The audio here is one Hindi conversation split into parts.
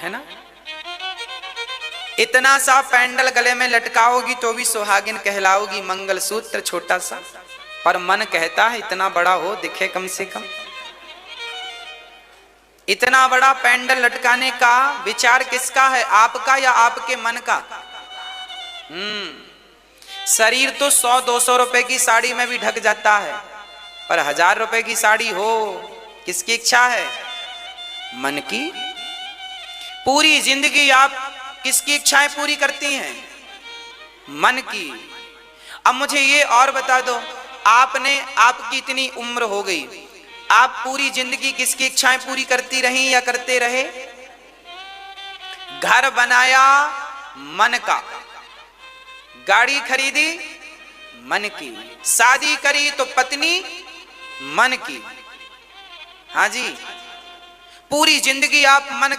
है ना। इतना सा पैंडल गले में लटकाओगी तो भी सुहागिन कहलाओगी, मंगलसूत्र छोटा सा, पर मन कहता है इतना बड़ा हो दिखे कम से कम। इतना बड़ा पैंडल लटकाने का विचार किसका है, आपका या आपके मन का? शरीर तो 100-200 रुपए की साड़ी में भी ढक जाता है, पर 1000 रुपए की साड़ी हो, किसकी इच्छा है? मन की। पूरी जिंदगी आप किसकी इच्छाएं पूरी करती हैं? मन की। अब मुझे ये और बता दो, आपकी इतनी उम्र हो गई, आप पूरी जिंदगी किसकी इच्छाएं पूरी करती रही या करते रहे? घर बनाया मन का, गाड़ी खरीदी मन की, शादी करी तो पत्नी मन की। हाँ जी, पूरी जिंदगी आप मन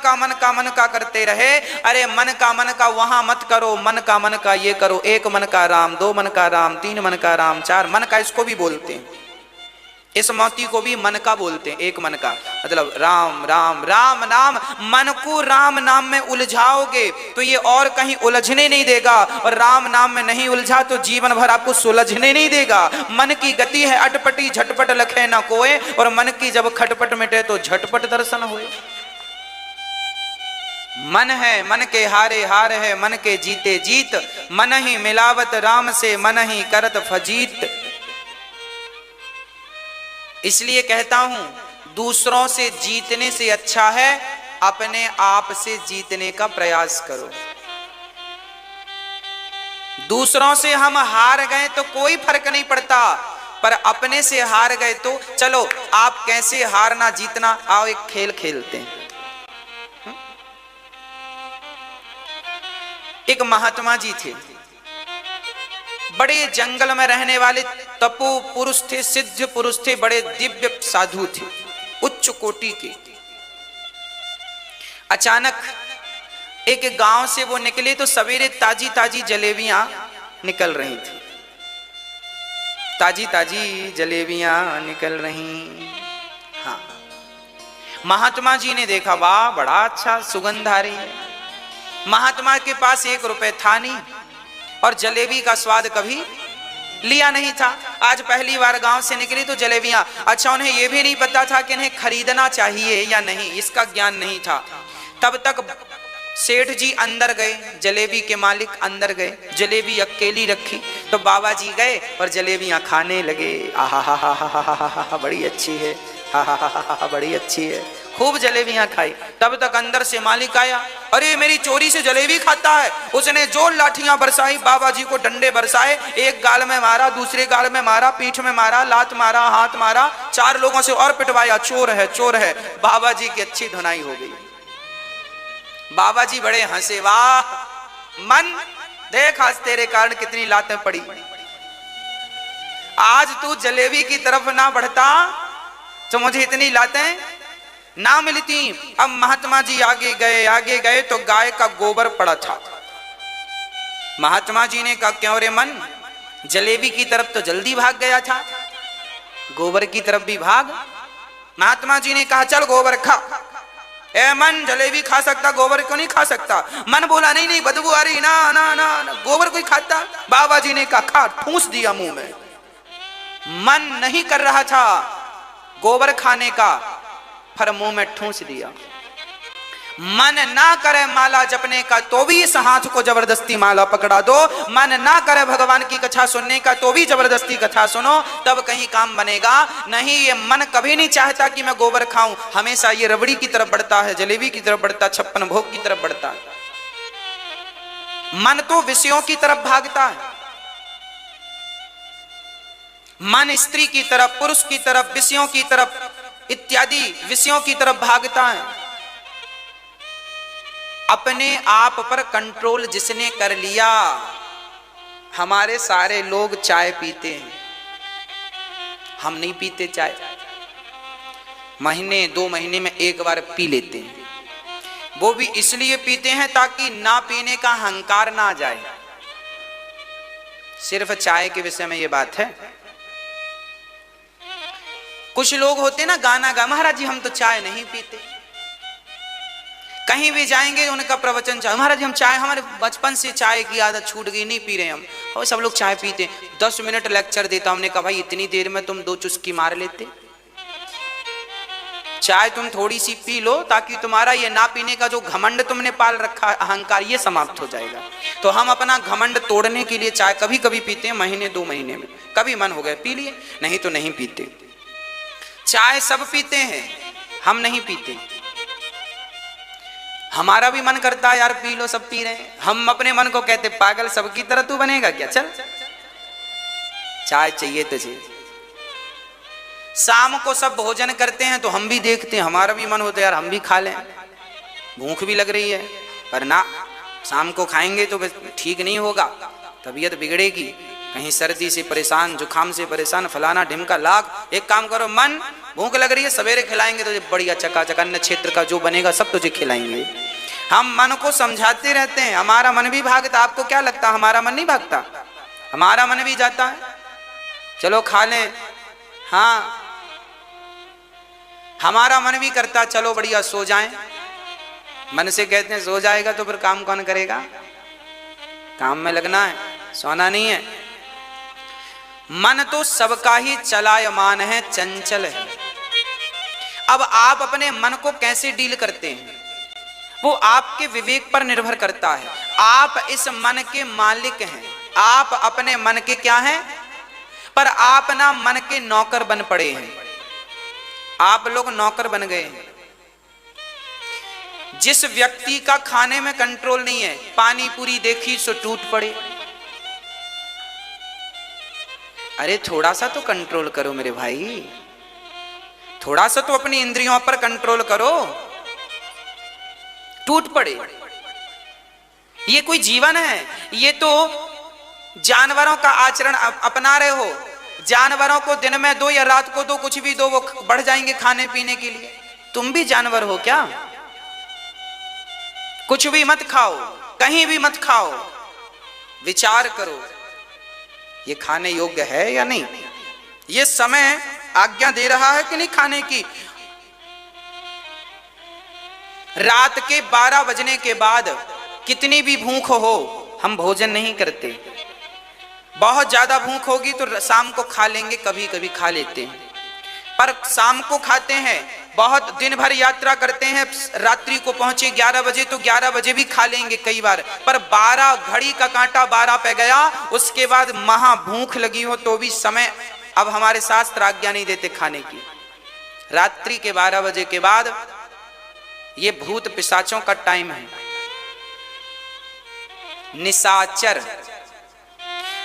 का करते रहे। अरे मन का वहां मत करो, मन का ये करो। एक मन का राम, दो मन का राम, तीन मन का राम, चार मन का इसको भी बोलते हैं, इस मोती को भी मन का बोलते हैं। एक मन का मतलब राम राम राम नाम। मन को राम नाम में उलझाओगे तो ये और कहीं उलझने नहीं देगा, और राम नाम में नहीं उलझा तो जीवन भर आपको सुलझने नहीं देगा। मन की गति है अटपटी, झटपट लखे ना कोए, और मन की जब खटपट मिटे तो झटपट दर्शन होए। मन है मन के हारे हार है, मन के जीते जीत, मन ही मिलावत राम से, मन ही करत फजीत। इसलिए कहता हूं, दूसरों से जीतने से अच्छा है अपने आप से जीतने का प्रयास करो। दूसरों से हम हार गए तो कोई फर्क नहीं पड़ता, पर अपने से हार गए तो चलो आप कैसे हारना जीतना, आओ एक खेल खेलते हैं। एक महात्मा जी थे, बड़े जंगल में रहने वाले तपो पुरुष थे, सिद्ध पुरुष थे, बड़े दिव्य साधु थे, उच्च कोटि के। अचानक एक गांव से वो निकले तो सवेरे ताजी ताजी जलेबियां निकल रही थी, ताजी ताजी जलेबियां निकल रही। हाँ, महात्मा जी ने देखा, वाह बड़ा अच्छा सुगंध आ रही है। महात्मा के पास 1 रुपए था नहीं, और जलेबी का स्वाद कभी लिया नहीं था। आज पहली बार गांव से निकली तो जलेबियां। अच्छा, उन्हें यह भी नहीं पता था कि इन्हें खरीदना चाहिए या नहीं, इसका ज्ञान नहीं था। तब तक सेठ जी अंदर गए, जलेबी के मालिक अंदर गए, जलेबी अकेली रखी तो बाबा जी गए और जलेबियां खाने लगे। आहा हा हा हा हा हा हा, बड़ी अच्छी है, हा हा हा हा, बड़ी अच्छी है। खूब जलेबियां खाई। तब तक अंदर से मालिक आया, अरे मेरी चोरी से जलेबी खाता है। उसने जो लाठियां बरसाई, बाबा जी को डंडे बरसाए, एक गाल में मारा, दूसरे गाल में मारा, पीठ में मारा, लात मारा, हाथ मारा, 4 लोगों से और पिटवाया, चोर है चोर है। बाबा जी की अच्छी धुनाई हो गई। बाबा जी बड़े हंसे, वाह मन देख आज तेरे कारण कितनी लातें पड़ी। आज तू जलेबी की तरफ ना बढ़ता तो मुझे इतनी लातें ना मिलती। अब महात्मा जी आगे गए तो गाय का गोबर पड़ा था। महात्मा जी ने कहा, क्यों रे मन, जलेबी की तरफ तो जल्दी भाग गया था, गोबर की तरफ भी भाग। महात्मा जी ने कहा, चल गोबर खा। ए मन, जलेबी खा सकता, गोबर क्यों नहीं खा सकता? मन बोला, नहीं नहीं बदबू आ रही, ना ना ना, ना गोबर कोई खाता? बाबा जी ने कहा, खा। ठूंस दिया मुंह में। मन नहीं कर रहा था गोबर खाने का, पर मुंह में ठूंस दिया। मन ना करे माला जपने का तो भी इस हाथ को जबरदस्ती माला पकड़ा दो। मन ना करे भगवान की कथा सुनने का तो भी जबरदस्ती कथा सुनो, तब कहीं काम बनेगा। नहीं, ये मन कभी नहीं चाहता कि मैं गोबर खाऊं, हमेशा ये रबड़ी की तरफ बढ़ता है, जलेबी की तरफ बढ़ता, 56 भोग की तरफ बढ़ता है। मन तो विषयों की तरफ भागता है। मन स्त्री की तरफ, पुरुष की तरफ, विषयों की तरफ, इत्यादि विषयों की तरफ भागता है। अपने आप पर कंट्रोल जिसने कर लिया, हमारे सारे लोग चाय पीते हैं, हम नहीं पीते चाय। महीने 2 महीने में एक बार पी लेते हैं, वो भी इसलिए पीते हैं ताकि ना पीने का अहंकार ना आ जाए। सिर्फ चाय के विषय में ये बात है। कुछ लोग होते ना, गाना गा, महाराज जी हम तो चाय नहीं पीते। कहीं भी जाएंगे उनका प्रवचन चाय। महाराज हम चाय, हमारे बचपन से चाय की आदत छूट गई, नहीं पी रहे हम। और सब लोग चाय पीते। 10 मिनट लेक्चर देता, हमने कहा भाई इतनी देर में तुम 2 चुस्की मार लेते। चाय तुम थोड़ी सी पी लो ताकि तुम्हारा ये ना पीने का जो घमंड तुमने पाल रखा, अहंकार, ये समाप्त हो जाएगा। तो हम अपना घमंड तोड़ने के लिए चाय कभी कभी पीते हैं, महीने 2 महीने में, कभी मन हो गया पी लिए, नहीं तो नहीं पीते। चाय सब पीते हैं, हम नहीं पीते। हमारा भी मन करता है यार पी लो, सब पी रहे हैं। हम अपने मन को कहते पागल, सबकी तरह तू बनेगा क्या, चल चाय चाहिए तुझे। शाम को सब भोजन करते हैं तो हम भी देखते हैं, हमारा भी मन होता है यार हम भी खा लें, भूख भी लग रही है। पर ना, शाम को खाएंगे तो ठीक नहीं होगा, तबीयत बिगड़ेगी, कहीं सर्दी से परेशान, जुकाम से परेशान, फलाना ढिमका लाग। एक काम करो, मन भूख लग रही है, सवेरे खिलाएंगे तुझे बढ़िया चकाचक, अन्न क्षेत्र का जो बनेगा सब तुझे खिलाएंगे। हम मन को समझाते रहते हैं, हमारा मन भी भागता। आपको क्या लगता हमारा मन नहीं भागता? हमारा मन भी जाता है, चलो खा लें। हाँ, हमारा मन भी करता चलो बढ़िया सो जाएं। मन से कहते हैं सो जाएगा तो फिर काम कौन करेगा? काम में लगना है, सोना नहीं है। मन तो सबका ही चलायमान है, चंचल है। अब आप अपने मन को कैसे डील करते हैं वो आपके विवेक पर निर्भर करता है। आप इस मन के मालिक हैं, आप अपने मन के क्या हैं? पर आप ना मन के नौकर बन पड़े हैं। आप लोग नौकर बन गए हैं। जिस व्यक्ति का खाने में कंट्रोल नहीं है, पानी पूरी देखी सो टूट पड़े। अरे थोड़ा सा तो कंट्रोल करो मेरे भाई, थोड़ा सा तो अपनी इंद्रियों पर कंट्रोल करो, टूट पड़े। ये कोई जीवन है? ये तो जानवरों का आचरण अपना रहे हो। जानवरों को दिन में दो या रात को दो, कुछ भी दो, वो बढ़ जाएंगे खाने पीने के लिए। तुम भी जानवर हो क्या? कुछ भी मत खाओ, कहीं भी मत खाओ, विचार करो ये खाने योग्य है या नहीं। ये समय आज्ञा दे रहा है कि नहीं खाने की। रात के 12 बजने के बाद कितनी भी भूख हो हम भोजन नहीं करते। बहुत ज्यादा भूख होगी तो शाम को खा लेंगे, कभी कभी खा लेते हैं, पर शाम को खाते हैं। बहुत दिन भर यात्रा करते हैं, रात्रि को पहुंचे 11 बजे तो 11 बजे भी खा लेंगे कई बार। पर 12 घड़ी का कांटा 12 पे गया, उसके बाद महा भूख लगी हो तो भी समय, अब हमारे शास्त्र आज्ञा नहीं देते खाने की। रात्रि के 12 बजे के बाद ये भूत पिशाचों का टाइम है। निशाचर,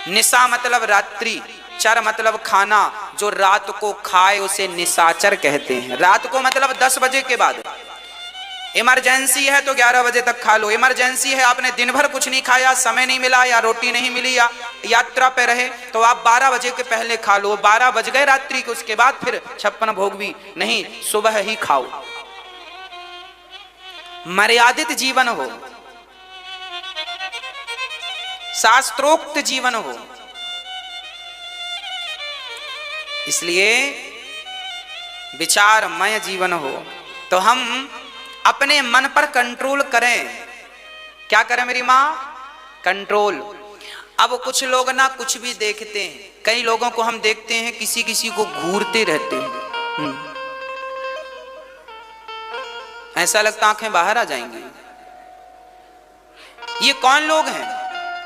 निशा मतलब रात्रि, चर मतलब खाना, जो रात को खाए उसे निशाचर कहते हैं। रात को मतलब 10 बजे के बाद। इमरजेंसी है तो 11 बजे तक खा लो। इमरजेंसी है, आपने दिन भर कुछ नहीं खाया, समय नहीं मिला या रोटी नहीं मिली या यात्रा पे रहे, तो आप 12 बजे के पहले खा लो। 12 बज गए रात्रि के, उसके बाद फिर 56 भोग भी नहीं, सुबह ही खाओ। मर्यादित जीवन हो, शास्त्रोक्त जीवन हो। इसलिए विचारमय जीवन हो। तो हम अपने मन पर कंट्रोल करें। क्या करें मेरी माँ? कंट्रोल। अब कुछ लोग ना कुछ भी देखते हैं। कई लोगों को हम देखते हैं किसी किसी को घूरते रहते हैं, ऐसा लगता आंखें बाहर आ जाएंगी। ये कौन लोग हैं?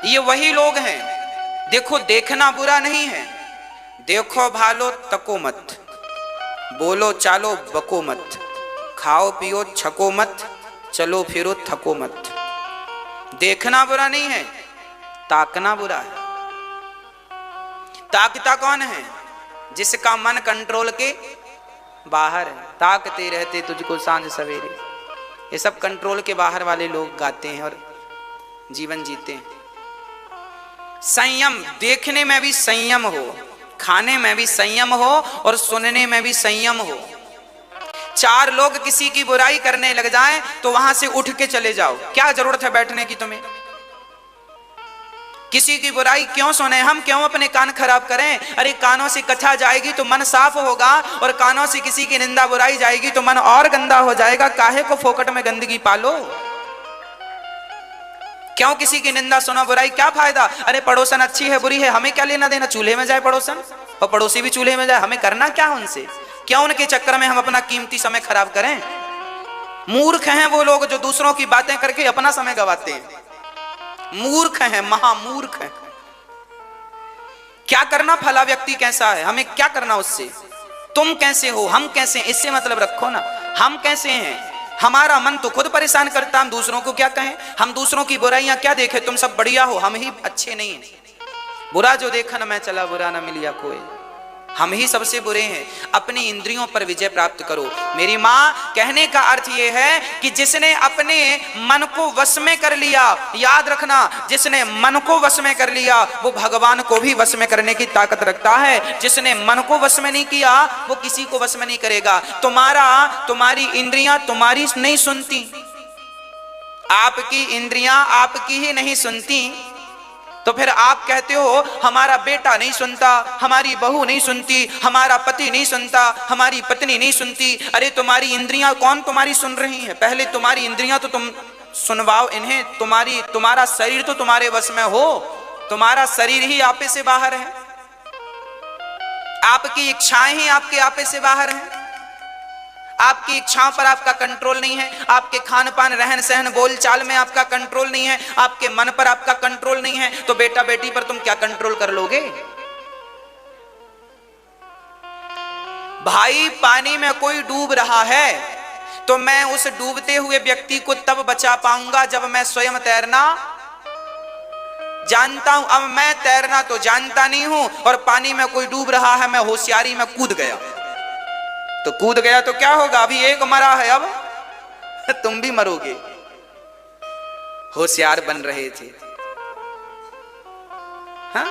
ये वही लोग हैं। देखो, देखना बुरा नहीं है, देखो भालो तको मत, बोलो चालो बको मत, खाओ पियो छको मत, चलो फिरो थको मत। देखना बुरा नहीं है, ताकना बुरा है। ताकता कौन है? जिसका मन कंट्रोल के बाहर है। ताकते रहते तुझको सांझ सवेरे, ये सब कंट्रोल के बाहर वाले लोग गाते हैं और जीवन जीते हैं। संयम, देखने में भी संयम हो, खाने में भी संयम हो और सुनने में भी संयम हो। 4 लोग किसी की बुराई करने लग जाएं तो वहां से उठ के चले जाओ। क्या जरूरत है बैठने की तुम्हें? किसी की बुराई क्यों सुने, हम क्यों अपने कान खराब करें। अरे कानों से कथा जाएगी तो मन साफ होगा, और कानों से किसी की निंदा बुराई जाएगी तो मन और गंदा हो जाएगा। काहे को फोकट में गंदगी पालो, क्यों किसी की निंदा सुनो, बुराई क्या फायदा। अरे पड़ोसन अच्छी है बुरी है हमें क्या लेना देना, चूल्हे में जाए पड़ोसन और पड़ोसी भी चूल्हे में जाए, हमें करना क्या उनसे। क्यों उनके चक्कर में हम अपना कीमती समय खराब करें। मूर्ख हैं वो लोग जो दूसरों की बातें करके अपना समय गवाते हैं, मूर्ख हैं, महामूर्ख हैं। क्या करना फला व्यक्ति कैसा है, हमें क्या करना उससे। तुम कैसे हो, हम कैसे हैं, इससे मतलब रखो ना। हम कैसे हैं, हमारा मन तो खुद परेशान करता, हम दूसरों को क्या कहें। हम दूसरों की बुराइयां क्या देखें, तुम सब बढ़िया हो, हम ही अच्छे नहीं हैं। बुरा जो देखा न मैं चला, बुरा ना मिलिया कोई, हम ही सबसे बुरे हैं। अपनी इंद्रियों पर विजय प्राप्त करो। मेरी माँ कहने का अर्थ यह है कि जिसने अपने मन को वश में कर लिया, याद रखना, जिसने मन को वश में कर लिया वो भगवान को भी वश में करने की ताकत रखता है। जिसने मन को वश में नहीं किया वो किसी को वश में नहीं करेगा। तुम्हारी इंद्रियां तुम्हारी नहीं सुनती, आपकी इंद्रियां आपकी ही नहीं सुनती, तो फिर आप कहते हो हमारा बेटा नहीं सुनता, हमारी बहू नहीं सुनती, हमारा पति नहीं सुनता, हमारी पत्नी नहीं सुनती। अरे तुम्हारी इंद्रियां कौन तुम्हारी सुन रही है, पहले तुम्हारी इंद्रियां तो तुम सुनवाओ इन्हें। तुम्हारा शरीर तो तुम्हारे वश में हो, तुम्हारा शरीर ही आपे से बाहर है, आपकी इच्छाएं ही आपके आपे से बाहर हैं। आपकी इच्छाओं पर आपका कंट्रोल नहीं है, आपके खान पान रहन सहन बोल चाल में आपका कंट्रोल नहीं है, आपके मन पर आपका कंट्रोल नहीं है, तो बेटा बेटी पर तुम क्या कंट्रोल कर लोगे। भाई पानी में कोई डूब रहा है तो मैं उस डूबते हुए व्यक्ति को तब बचा पाऊंगा जब मैं स्वयं तैरना जानता हूं। अब मैं तैरना तो जानता नहीं हूं और पानी में कोई डूब रहा है, मैं होशियारी में कूद गया, तो कूद गया तो क्या होगा, अभी एक मरा है, अब तुम भी मरोगे। होशियार बन रहे थे, हाँ?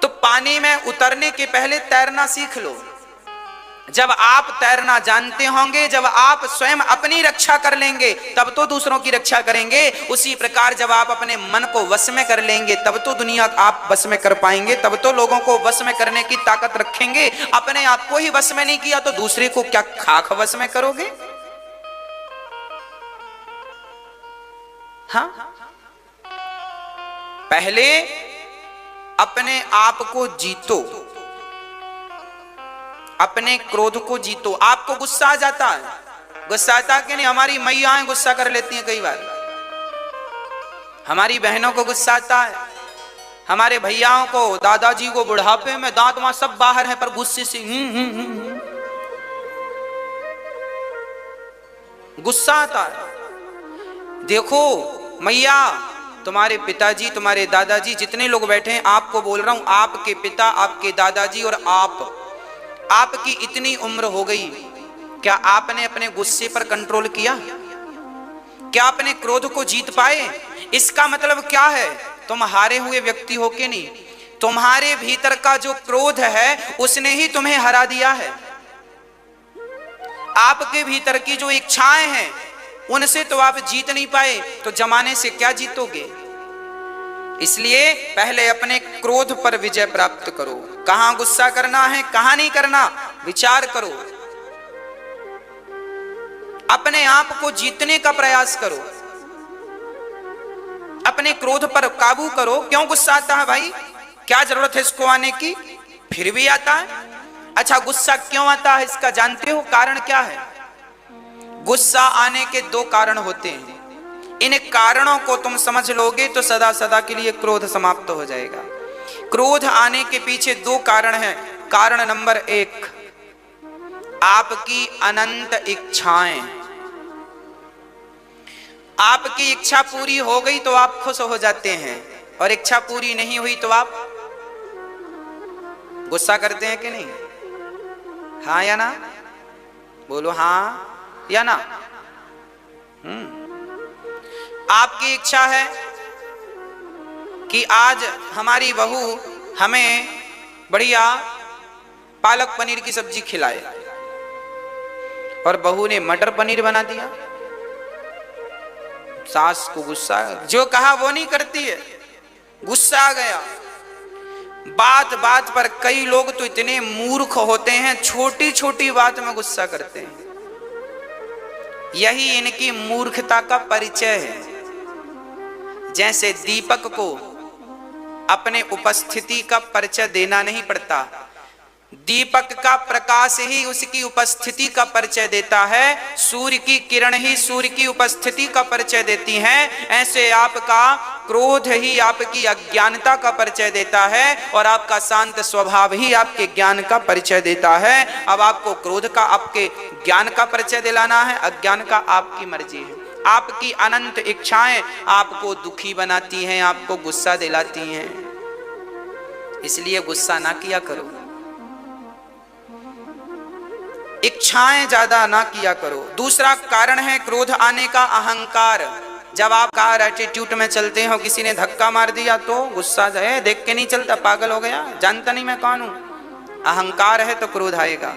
तो पानी में उतरने के पहले तैरना सीख लो। जब आप तैरना जानते होंगे, जब आप स्वयं अपनी रक्षा कर लेंगे तब तो दूसरों की रक्षा करेंगे। उसी प्रकार जब आप अपने मन को वश में कर लेंगे तब तो दुनिया आप वश में कर पाएंगे, तब तो लोगों को वश में करने की ताकत रखेंगे। अपने आप को ही वश में नहीं किया तो दूसरे को क्या खाक वश में करोगे। हाँ, पहले अपने आप को जीतो, अपने क्रोध को जीतो। आपको गुस्सा आ जाता है, गुस्सा आता कि नहीं, हमारी मैयाएं गुस्सा कर लेती हैं कई बार, हमारी बहनों को गुस्सा आता है, हमारे भैयाओं को, दादाजी को बुढ़ापे में दांत वहां सब बाहर है पर गुस्से से गुस्सा आता है। देखो मैया, तुम्हारे पिताजी, तुम्हारे दादाजी, जितने लोग बैठे हैं आपको बोल रहा हूं, आपके पिता, आपके दादाजी और आपकी इतनी उम्र हो गई, क्या आपने अपने गुस्से पर कंट्रोल किया? क्या अपने क्रोध को जीत पाए? इसका मतलब क्या है, तुम हारे हुए व्यक्ति हो के नहीं, तुम्हारे भीतर का जो क्रोध है उसने ही तुम्हें हरा दिया है। आपके भीतर की जो इच्छाएं हैं उनसे तो आप जीत नहीं पाए, तो जमाने से क्या जीतोगे। इसलिए पहले अपने क्रोध पर विजय प्राप्त करो। कहां गुस्सा करना है, कहां नहीं करना, विचार करो। अपने आप को जीतने का प्रयास करो, अपने क्रोध पर काबू करो। क्यों गुस्सा आता है भाई, क्या जरूरत है इसको आने की, फिर भी आता है। अच्छा, गुस्सा क्यों आता है इसका जानते हो, कारण क्या है? गुस्सा आने के दो कारण होते हैं। इन कारणों को तुम समझ लोगे तो सदा सदा के लिए क्रोध समाप्त हो जाएगा। क्रोध आने के पीछे दो कारण हैं। कारण नंबर 1, आपकी अनंत इच्छाएं। आपकी इच्छा पूरी हो गई तो आप खुश हो जाते हैं, और इच्छा पूरी नहीं हुई तो आप गुस्सा करते हैं कि नहीं? हाँ या ना, बोलो हाँ या ना। आपकी इच्छा है कि आज हमारी बहू हमें बढ़िया पालक पनीर की सब्जी खिलाए, और बहू ने मटर पनीर बना दिया। सास को गुस्सा, जो कहा वो नहीं करती है, गुस्सा आ गया। बात बात पर कई लोग तो इतने मूर्ख होते हैं, छोटी छोटी बात में गुस्सा करते हैं। यही इनकी मूर्खता का परिचय है। जैसे दीपक को अपने उपस्थिति का परिचय देना नहीं पड़ता, दीपक का प्रकाश ही उसकी उपस्थिति का परिचय देता है, सूर्य की किरण ही सूर्य की उपस्थिति का परिचय देती हैं। ऐसे आपका क्रोध ही आपकी अज्ञानता का परिचय देता है और आपका शांत स्वभाव ही आपके ज्ञान का परिचय देता है। अब आपको क्रोध का आपके ज्ञान का परिचय दिलाना है, अज्ञान का आपकी मर्जी है। आपकी अनंत इच्छाएं आपको दुखी बनाती हैं, आपको गुस्सा दिलाती हैं। इसलिए गुस्सा ना किया करो, इच्छाएं ज्यादा ना किया करो। दूसरा कारण है क्रोध आने का अहंकार। जब आप कार एटीट्यूड में चलते हो, किसी ने धक्का मार दिया तो गुस्सा है, देख के नहीं चलता, पागल हो गया, जानता नहीं मैं कौन हूं। अहंकार है तो क्रोध आएगा,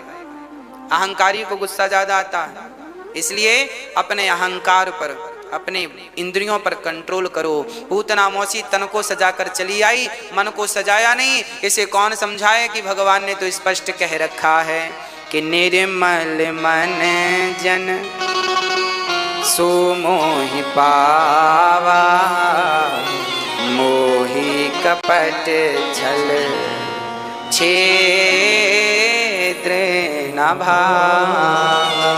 अहंकारी को गुस्सा ज्यादा आता है। इसलिए अपने अहंकार पर, अपने इंद्रियों पर कंट्रोल करो। पूतना मौसी तन को सजा कर चली आई, मन को सजाया नहीं। इसे कौन समझाए कि भगवान ने तो स्पष्ट कह रखा है कि निर्मल मन जन सो मोहि पावा, मोहि कपट छल छेद्र न भावा।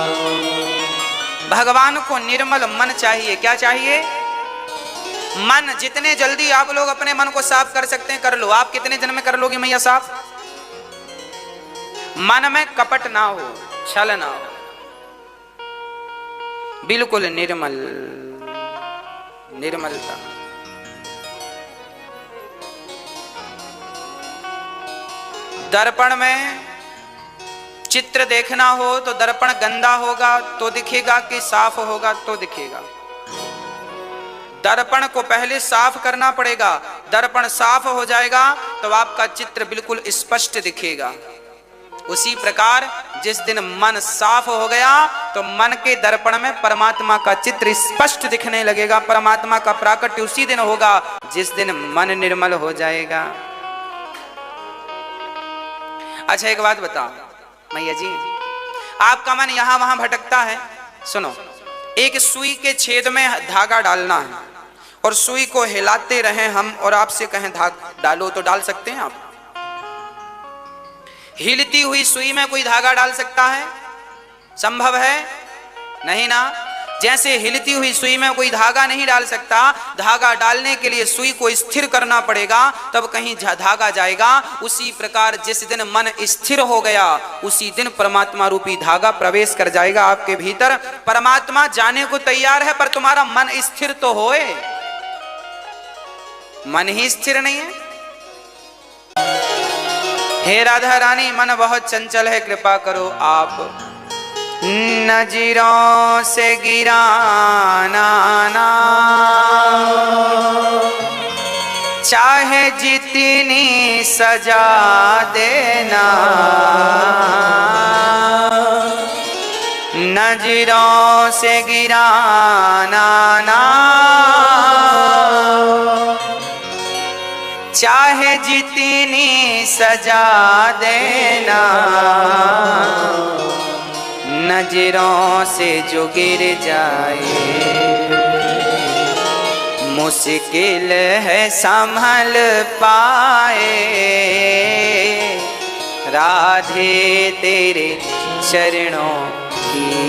भगवान को निर्मल मन चाहिए। क्या चाहिए? मन। जितने जल्दी आप लोग अपने मन को साफ कर सकते हैं कर लो। आप कितने दिन में कर लोगे मैया साफ? मन में कपट ना हो, छल ना हो, बिल्कुल निर्मल, निर्मलता। दर्पण में चित्र देखना हो तो दर्पण गंदा होगा तो दिखेगा कि साफ होगा तो दिखेगा। दर्पण को पहले साफ करना पड़ेगा, दर्पण साफ हो जाएगा तो आपका चित्र बिल्कुल स्पष्ट दिखेगा। उसी प्रकार जिस दिन मन साफ हो गया तो मन के दर्पण में परमात्मा का चित्र स्पष्ट दिखने लगेगा। परमात्मा का प्राकट्य उसी दिन होगा जिस दिन मन निर्मल हो जाएगा। अच्छा एक बात बताओ मैया जी, आपका मन यहां वहां भटकता है। सुनो, एक सुई के छेद में धागा डालना है और सुई को हिलाते रहें हम और आपसे कहें धागा डालो तो डाल सकते हैं आप? हिलती हुई सुई में कोई धागा डाल सकता है? संभव है? नहीं ना। जैसे हिलती हुई सुई में कोई धागा नहीं डाल सकता, धागा डालने के लिए सुई को स्थिर करना पड़ेगा तब कहीं धागा जाएगा। उसी प्रकार जिस दिन मन स्थिर हो गया उसी दिन परमात्मा रूपी धागा प्रवेश कर जाएगा आपके भीतर। परमात्मा जाने को तैयार है पर तुम्हारा मन स्थिर तो होए। मन ही स्थिर नहीं है। हे राधा रानी, मन बहुत चंचल है, कृपा करो आप नजरों से गिराना ना, चाहे जितनी सजा देना। नजरों से गिराना ना, चाहे जितनी सजा देना। नजरों से जो गिर जाए मुश्किल है संभल पाए। राधे तेरे चरणों की।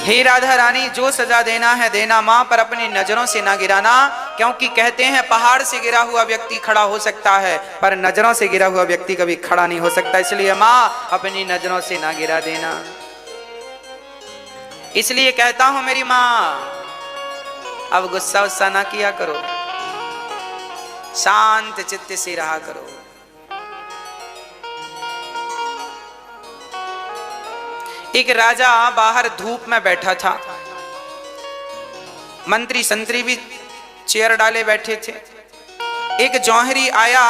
हे राधा रानी, जो सजा देना है देना माँ, पर अपनी नजरों से ना गिराना। क्योंकि कहते हैं पहाड़ से गिरा हुआ व्यक्ति खड़ा हो सकता है पर नजरों से गिरा हुआ व्यक्ति कभी खड़ा नहीं हो सकता। इसलिए माँ अपनी नजरों से ना गिरा देना। इसलिए कहता हूं मेरी माँ, अब गुस्सा उस्सा ना किया करो, शांत चित्त से रहा करो। एक राजा बाहर धूप में बैठा था, मंत्री संतरी भी चेयर डाले बैठे थे। एक जौहरी आया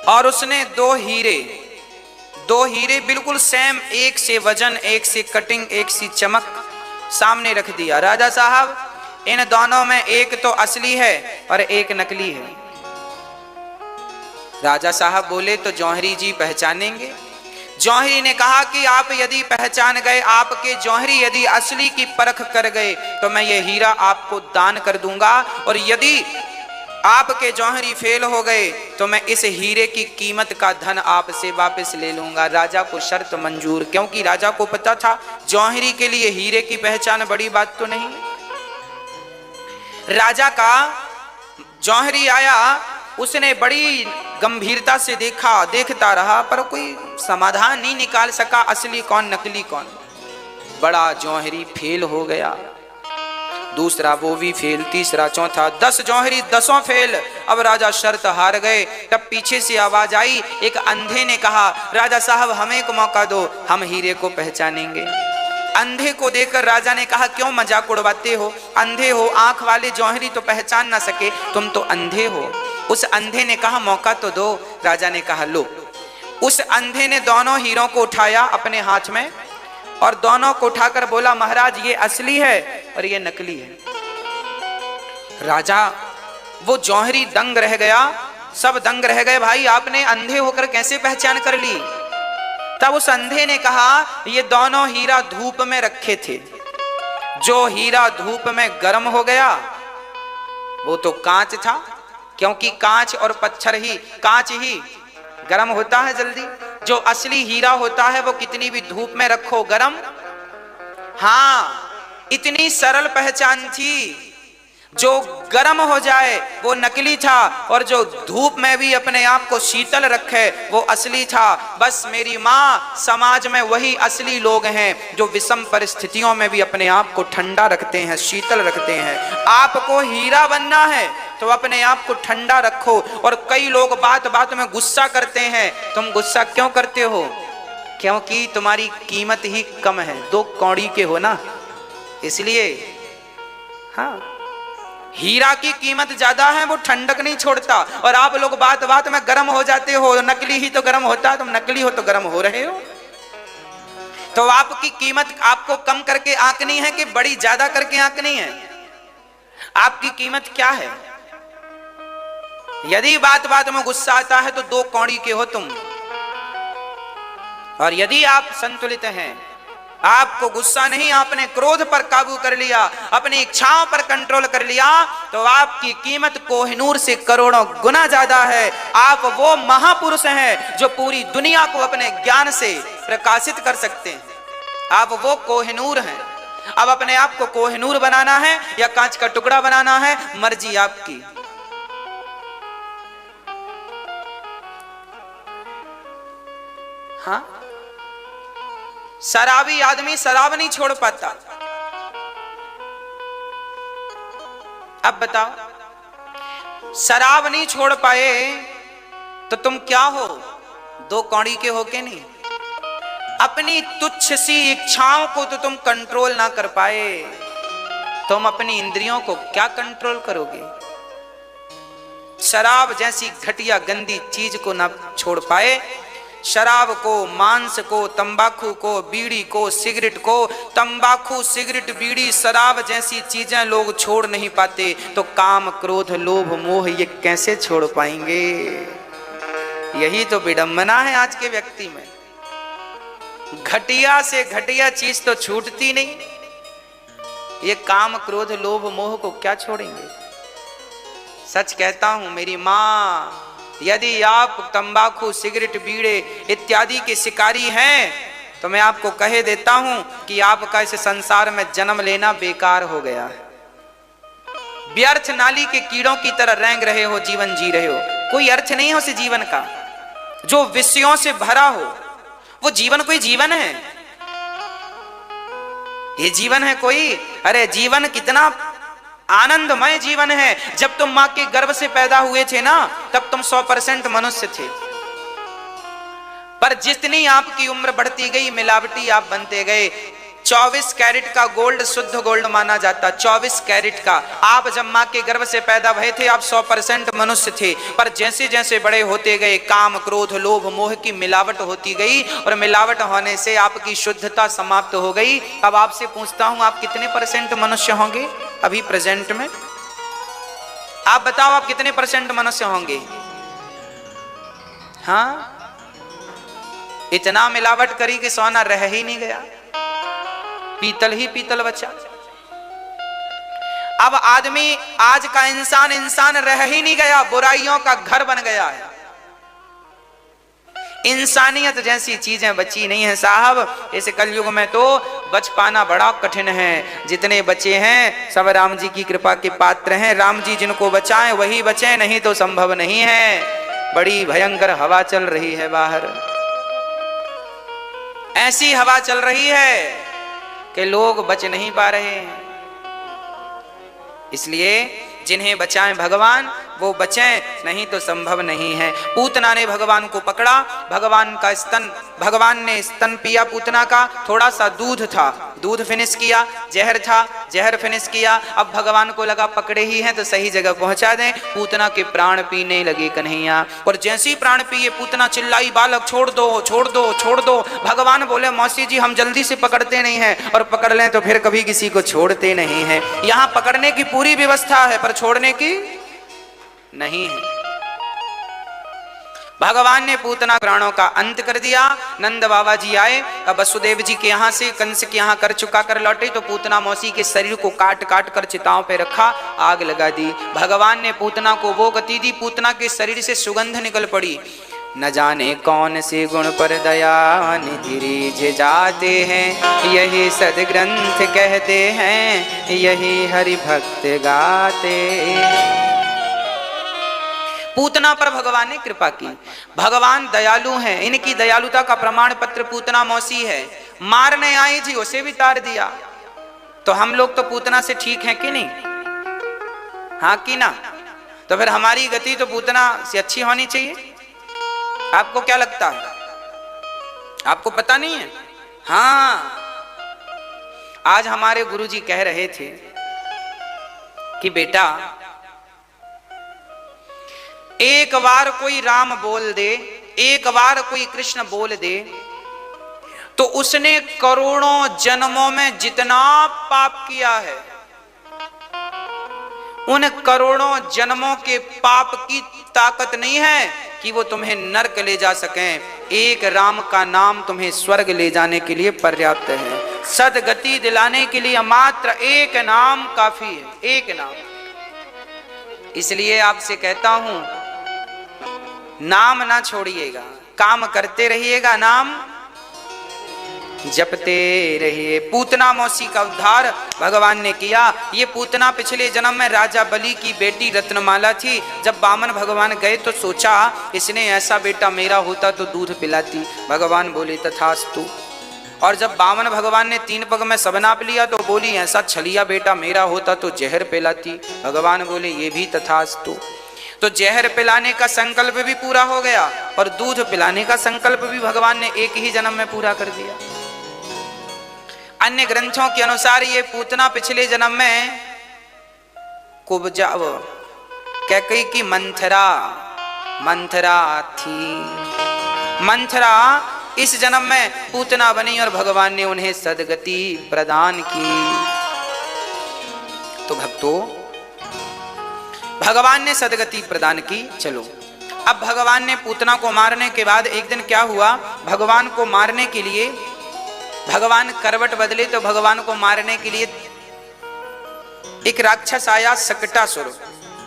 और उसने दो हीरे बिल्कुल सेम, एक से वजन, एक से कटिंग, एक सी चमक सामने रख दिया। राजा साहब इन दोनों में एक तो असली है और एक नकली है। राजा साहब बोले तो जौहरी जी पहचानेंगे? जौहरी ने कहा कि आप यदि पहचान गए, आपके जौहरी यदि असली की परख कर गए तो मैं ये हीरा आपको दान कर दूंगा, और यदि आपके जौहरी फेल हो गए तो मैं इस हीरे की कीमत का धन आपसे वापस ले लूंगा। राजा को शर्त मंजूर, क्योंकि राजा को पता था जौहरी के लिए हीरे की पहचान बड़ी बात तो नहीं। राजा का जौहरी आया, उसने बड़ी गंभीरता से देखता रहा, पर कोई समाधान नहीं निकाल सका, असली कौन नकली कौन। बड़ा जौहरी फेल हो गया, दूसरा वो भी फेल, तीसरा चौथा, 10 जौहरी 10 फेल। अब राजा शर्त हार गए। तब पीछे से आवाज आई, एक अंधे ने कहा, राजा साहब हमें एक मौका दो, हम हीरे को पहचानेंगे। अंधे को देखकर राजा ने कहा, क्यों मजाक उड़वाते हो, अंधे हो, आंख वाले जौहरी तो पहचान ना सके, तुम तो अंधे हो। उस अंधे ने कहा, मौका तो दो। राजा ने कहा, लो। उस अंधे ने दोनों हीरों को उठाया अपने हाथ में और दोनों को उठाकर बोला, महाराज ये असली है और ये नकली है। राजा वो जौहरी दंग रह गया, सब दंग रह गए, भाई आपने अंधे होकर कैसे पहचान कर ली। तब उस अंधे ने कहा, ये दोनों हीरा धूप में रखे थे, जो हीरा धूप में गर्म हो गया वो तो कांच था, क्योंकि कांच और पत्थर ही, कांच ही गर्म होता है जल्दी, जो असली हीरा होता है वो कितनी भी धूप में रखो गर्म। हाँ, इतनी सरल पहचान थी, जो गर्म हो जाए वो नकली था और जो धूप में भी अपने आप को शीतल रखे वो असली था। बस मेरी माँ, समाज में वही असली लोग हैं जो विषम परिस्थितियों में भी अपने आप को ठंडा रखते हैं, शीतल रखते हैं। आपको हीरा बनना है तो अपने आप को ठंडा रखो। और कई लोग बात बात में गुस्सा करते हैं, तुम गुस्सा क्यों करते हो? क्योंकि तुम्हारी कीमत ही कम है, 2 कौड़ी के हो ना, इसलिए। हाँ, हीरा की कीमत ज्यादा है, वो ठंडक नहीं छोड़ता, और आप लोग बात बात में गर्म हो जाते हो। नकली ही तो गर्म होता है, तुम नकली हो तो गर्म हो रहे हो। तो आपकी कीमत आपको कम करके आंकनी है कि बड़ी ज्यादा करके आंकनी है? आपकी कीमत क्या है? यदि बात बात में गुस्सा आता है तो 2 कौड़ी के हो तुम, और यदि आप संतुलित हैं, आपको गुस्सा नहीं, आपने क्रोध पर काबू कर लिया, अपनी इच्छाओं पर कंट्रोल कर लिया, तो आपकी कीमत कोहिनूर से करोड़ों गुना ज्यादा है। आप वो महापुरुष हैं जो पूरी दुनिया को अपने ज्ञान से प्रकाशित कर सकते हैं। आप वो कोहिनूर हैं। अब अपने आप को कोहिनूर बनाना है या कांच का टुकड़ा बनाना है, मर्जी आपकी। हाँ, शराबी आदमी शराब नहीं छोड़ पाता। अब बताओ, शराब नहीं छोड़ पाए तो तुम क्या हो? 2 कौड़ी के हो के नहीं? अपनी तुच्छ सी इच्छाओं को तो तुम कंट्रोल ना कर पाए, तुम अपनी इंद्रियों को क्या कंट्रोल करोगे? शराब जैसी घटिया गंदी चीज को ना छोड़ पाए, शराब को, मांस को, तंबाकू को, बीड़ी को, सिगरेट को, तंबाकू, सिगरेट, बीड़ी, शराब जैसी चीजें लोग छोड़ नहीं पाते, तो काम, क्रोध, लोभ, मोह ये कैसे छोड़ पाएंगे? यही तो विडंबना है आज के व्यक्ति में। घटिया से घटिया चीज तो छूटती नहीं, ये काम, क्रोध, लोभ, मोह को क्या छोड़ेंगे? सच कहता हूं मेरी माँ, यदि आप तंबाकू, सिगरेट, बीड़े इत्यादि के शिकारी हैं तो मैं आपको कहे देता हूं कि आपका इस संसार में जन्म लेना बेकार हो गया है। व्यर्थ नाली के कीड़ों की तरह रेंग रहे हो, जीवन जी रहे हो, कोई अर्थ नहीं है उस जीवन का। जो विषयों से भरा हो वो जीवन कोई जीवन है? ये जीवन है कोई? अरे जीवन कितना आनंदमय जीवन है। जब तुम मां के गर्भ से पैदा हुए थे ना, तब तुम 100% मनुष्य थे, पर जितनी आपकी उम्र बढ़ती गई मिलावटी आप बनते गए। 24 कैरेट का गोल्ड शुद्ध गोल्ड माना जाता, 24 कैरेट का। आप जब माँ के गर्भ से पैदा भये थे आप 100% मनुष्य थे, पर जैसे जैसे बड़े होते गए काम क्रोध लोभ मोह की मिलावट होती गई और मिलावट होने से आपकी शुद्धता समाप्त हो गई। अब आपसे पूछता हूं आप कितने % मनुष्य होंगे अभी प्रेजेंट में? आप बताओ आप कितने % मनुष्य होंगे? हाँ, इतना मिलावट करी कि सोना रह ही नहीं गया, पीतल ही पीतल बचा। अब आदमी आज का इंसान रह ही नहीं गया, बुराइयों का घर बन गया है। इंसानियत जैसी चीजें बची नहीं है साहब। इस कलयुग में तो बच पाना बड़ा कठिन है। जितने बचे हैं सब राम जी की कृपा के पात्र हैं। राम जी जिनको बचाएं वही बचे, नहीं तो संभव नहीं है। बड़ी भयंकर हवा चल रही है बाहर, ऐसी हवा चल रही है कि लोग बच नहीं पा रहे हैं। इसलिए जिन्हें बचाएं भगवान वो बचें, नहीं तो संभव नहीं है। पूतना ने भगवान को पकड़ा, भगवान ने स्तन पिया पूतना का, थोड़ा सा दूध था, दूध फिनिश किया, जहर था, जहर फिनिश किया। अब भगवान को लगा पकड़े ही हैं तो सही जगह पहुंचा दें। पूतना के प्राण पीने लगे कन्हैया, और जैसे ही प्राण पिए पूतना चिल्लाई, बालक छोड़ दो छोड़ दो छोड़ दो। भगवान बोले मौसी जी हम जल्दी से पकड़ते नहीं हैं, और पकड़ लें तो फिर कभी किसी को छोड़ते नहीं हैं। यहाँ पकड़ने की पूरी व्यवस्था है पर छोड़ने की नहीं है। भगवान ने पूतना प्राणों का अंत कर दिया। नंद बाबा जी आए, अब वसुदेव जी के यहाँ से कंस के यहाँ कर चुका कर लौटे तो पूतना मौसी के शरीर को काट काट कर चिताओं पे रखा, आग लगा दी। भगवान ने पूतना को वो गति दी, पूतना के शरीर से सुगंध निकल पड़ी। न जाने कौन से गुण पर दया निधि रीझ जाते हैं, यही सदग्रंथ कहते हैं, यही हरि भक्त गाते। पूतना पर भगवान ने कृपा की। भगवान दयालु हैं, इनकी दयालुता का प्रमाण पत्र पूतना मौसी है। मारने आई थी उसे भी तार दिया। तो हम लोग तो पूतना से ठीक हैं कि नहीं? हाँ कि ना? तो फिर हमारी गति तो पूतना से अच्छी होनी चाहिए। आपको क्या लगता है? आपको पता नहीं है? हाँ, आज हमारे गुरुजी कह रहे थे कि बेटा एक बार कोई राम बोल दे, एक बार कोई कृष्ण बोल दे, तो उसने करोड़ों जन्मों में जितना पाप किया है उन करोड़ों जन्मों के पाप की ताकत नहीं है कि वो तुम्हें नरक ले जा सकें। एक राम का नाम तुम्हें स्वर्ग ले जाने के लिए पर्याप्त है। सदगति दिलाने के लिए मात्र एक नाम काफी है, एक नाम। इसलिए आपसे कहता हूं नाम ना छोड़िएगा, काम करते रहिएगा, नाम जपते रहिए। पूतना मौसी का उद्धार भगवान ने किया। ये पूतना पिछले जन्म में राजा बलि की बेटी रत्नमाला थी। जब वामन भगवान गए तो सोचा इसने ऐसा बेटा मेरा होता तो दूध पिलाती। भगवान बोले तथास्तु। और जब वामन भगवान ने 3 पग में सब नाप लिया तो बोली ऐसा छलिया बेटा मेरा होता तो जहर पिलाती। भगवान बोले ये भी तथास्तु। तो जहर पिलाने का संकल्प भी पूरा हो गया और दूध पिलाने का संकल्प भी भगवान ने एक ही जन्म में पूरा कर दिया। अन्य ग्रंथों के अनुसार ये पूतना पिछले जन्म में कुब्जा कैकई की मंथरा थी। मंथरा इस जन्म में पूतना बनी और भगवान ने उन्हें सदगति प्रदान की। तो भक्तों भगवान ने सदगति प्रदान की। चलो अब भगवान ने पूतना को मारने के बाद एक दिन क्या हुआ, भगवान को मारने के लिए भगवान करवट बदले तो भगवान को मारने के लिए एक राक्षस आया सकटासुर।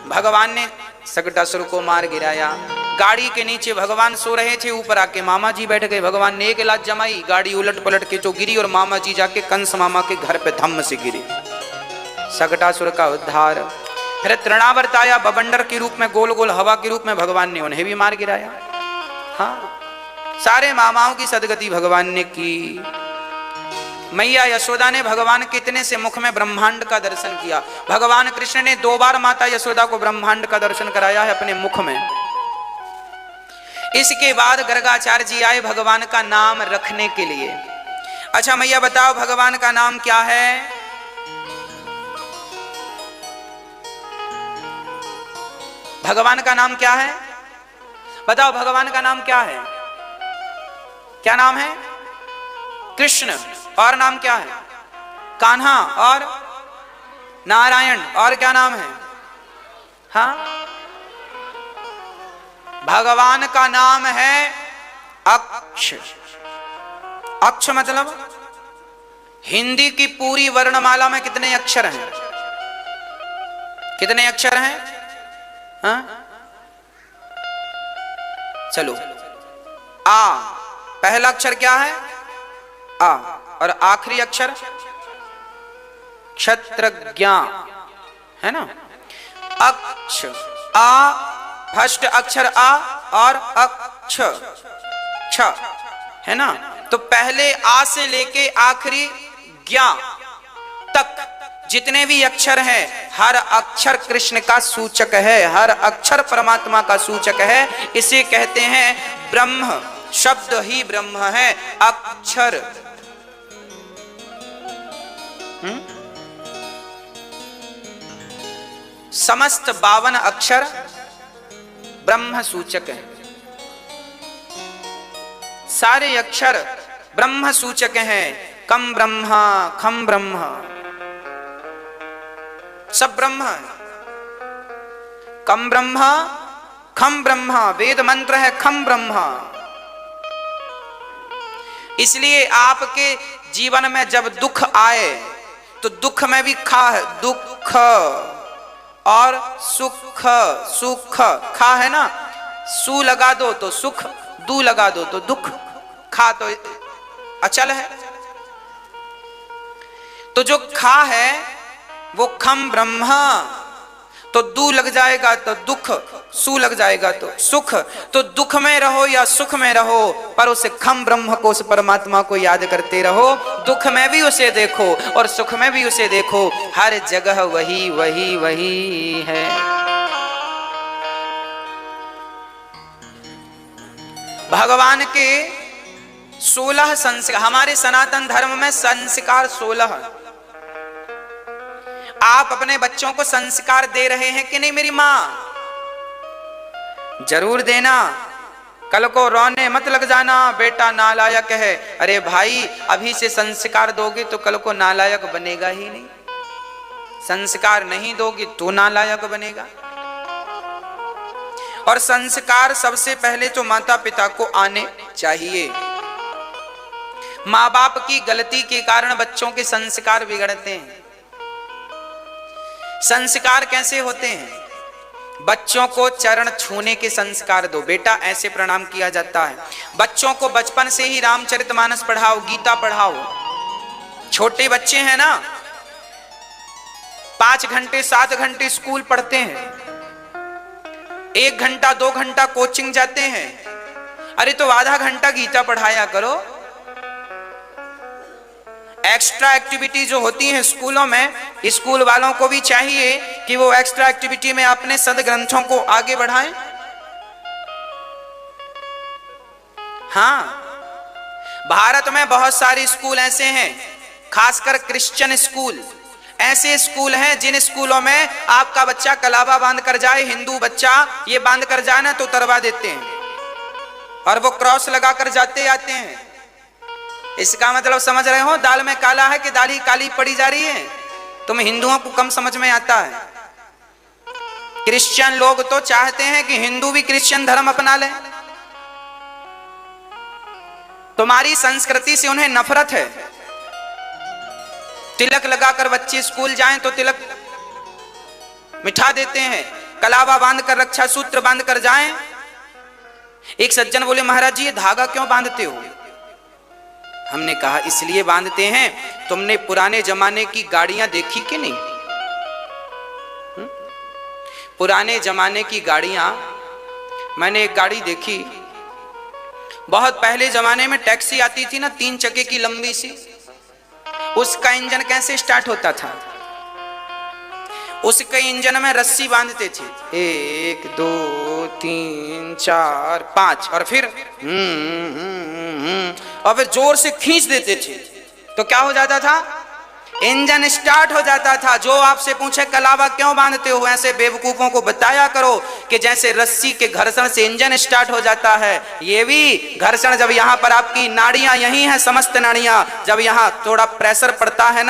भगवान ने सकटासुर को मार गिराया। गाड़ी के नीचे भगवान सो रहे थे, ऊपर आके मामा जी बैठ गए। भगवान ने एक लात जमाई, गाड़ी उलट पलट के तो गिरी और मामा जी जाके कंस मामा के घर पे धम्म से गिरे। सकटासुर का उद्धार। फिर तृणावर्त आया बवंडर के रूप में, गोल गोल हवा के रूप में, भगवान ने उन्हें भी मार गिराया। हाँ, सारे मामाओं की सदगति भगवान ने की। मैया यशोदा ने भगवान के इतने से मुख में ब्रह्मांड का दर्शन किया। भगवान कृष्ण ने 2 बार माता यशोदा को ब्रह्मांड का दर्शन कराया है अपने मुख में। इसके बाद गर्गाचार्य जी आए भगवान का नाम रखने के लिए। अच्छा मैया बताओ भगवान का नाम क्या है? भगवान का नाम क्या है? बताओ भगवान का नाम क्या है? क्या नाम है? कृष्ण। और नाम क्या है? कान्हा। और नारायण। और क्या नाम है? हाँ, भगवान का नाम है अक्ष। अक्ष मतलब हिंदी की पूरी वर्णमाला में कितने अक्षर हैं? कितने अक्षर हैं? हाँ? चलो, आ पहला अक्षर क्या है? आ। और आखिरी अक्षर क्षत्रज्ञ है ना। अक्ष, आ फर्स्ट अक्षर आ और अक्ष छ है ना। तो पहले आ से लेके आखिरी ज्ञा तक जितने भी अक्षर हैं, हर अक्षर कृष्ण का सूचक है, हर अक्षर परमात्मा का सूचक है। इसे कहते हैं ब्रह्म। शब्द ही ब्रह्म है, अक्षर। समस्त 52 अक्षर ब्रह्म सूचक है। सारे अक्षर ब्रह्म सूचक हैं। कम ब्रह्मा खम ब्रह्म, सब ब्रह्म है। कम ब्रह्मा खम ब्रह्मा, वेद मंत्र है खम ब्रह्मा। इसलिए आपके जीवन में जब दुख आए तो दुख में भी खा है, दुख और सुख। सुख खा है ना, सू लगा दो तो सुख, दू लगा दो तो दुख, खा तो अचल है। तो जो खा है वो खम ब्रह्मा, तो दू लग जाएगा तो दुख, सू लग जाएगा तो सुख। तो दुख में रहो या सुख में रहो, पर उसे खम ब्रह्म को, उस परमात्मा को याद करते रहो। दुख में भी उसे देखो और सुख में भी उसे देखो, हर जगह वही वही वही है। भगवान के 16 संस्कार, हमारे सनातन धर्म में संस्कार 16। आप अपने बच्चों को संस्कार दे रहे हैं कि नहीं मेरी मां? जरूर देना। कल को रोने मत लग जाना, बेटा नालायक है। अरे भाई, अभी से संस्कार दोगे तो कल को नालायक बनेगा ही नहीं। संस्कार नहीं दोगे तो नालायक बनेगा। और संस्कार सबसे पहले तो माता पिता को आने चाहिए। माँ बाप की गलती के कारण बच्चों के संस्कार बिगड़ते हैं। संस्कार कैसे होते हैं? बच्चों को चरण छूने के संस्कार दो। बेटा ऐसे प्रणाम किया जाता है। बच्चों को बचपन से ही रामचरितमानस पढ़ाओ, गीता पढ़ाओ। छोटे बच्चे हैं ना, 5 घंटे 7 घंटे स्कूल पढ़ते हैं, 1 घंटा 2 घंटा कोचिंग जाते हैं। अरे तो आधा घंटा गीता पढ़ाया करो। एक्स्ट्रा एक्टिविटी जो होती है स्कूलों में, स्कूल वालों को भी चाहिए कि वो एक्स्ट्रा एक्टिविटी में अपने सदग्रंथों को आगे बढ़ाएं। हाँ, भारत में बहुत सारे स्कूल ऐसे हैं, खासकर क्रिश्चियन स्कूल ऐसे स्कूल हैं जिन स्कूलों में आपका बच्चा कलावा बांध कर जाए, हिंदू बच्चा ये बांध कर जाए ना तो उतरवा देते हैं और वो क्रॉस लगा कर जाते आते हैं। इसका मतलब समझ रहे हो, दाल में काला है कि दाल ही काली पड़ी जा रही है? तुम हिंदुओं को कम समझ में आता है। क्रिश्चियन लोग तो चाहते हैं कि हिंदू भी क्रिश्चियन धर्म अपना लें। तुम्हारी संस्कृति से उन्हें नफरत है। तिलक लगाकर बच्चे स्कूल जाएं तो तिलक मिठा देते हैं, कलावा बांध कर, रक्षा सूत्र बांध कर जाएं। एक सज्जन बोले, महाराज जी ये धागा क्यों बांधते हो? हमने कहा इसलिए बांधते हैं, तुमने पुराने जमाने की गाड़ियां देखी कि नहीं? पुराने जमाने की गाड़ियां, मैंने एक गाड़ी देखी, बहुत पहले जमाने में टैक्सी आती थी ना 3 चक्के की लंबी सी, उसका इंजन कैसे स्टार्ट होता था? उसके इंजन में रस्सी बांधते थे, 1 2 3 4 5 और फिर और फिर जोर से खींच देते थे। तो क्या हो जाता था, इंजन स्टार्ट हो जाता था। जो आपसे पूछे कलावा क्यों बांधते हो, ऐसे बेवकूफों को बताया करो कि जैसे रस्सी के घर्षण से इंजन स्टार्ट हो जाता है, ये भी घर्षण, जब यहां पर आपकी नाड़ियां यही हैं, समस्त नाड़ियां, जब यहां थोड़ा प्रेशर पड़ता है ना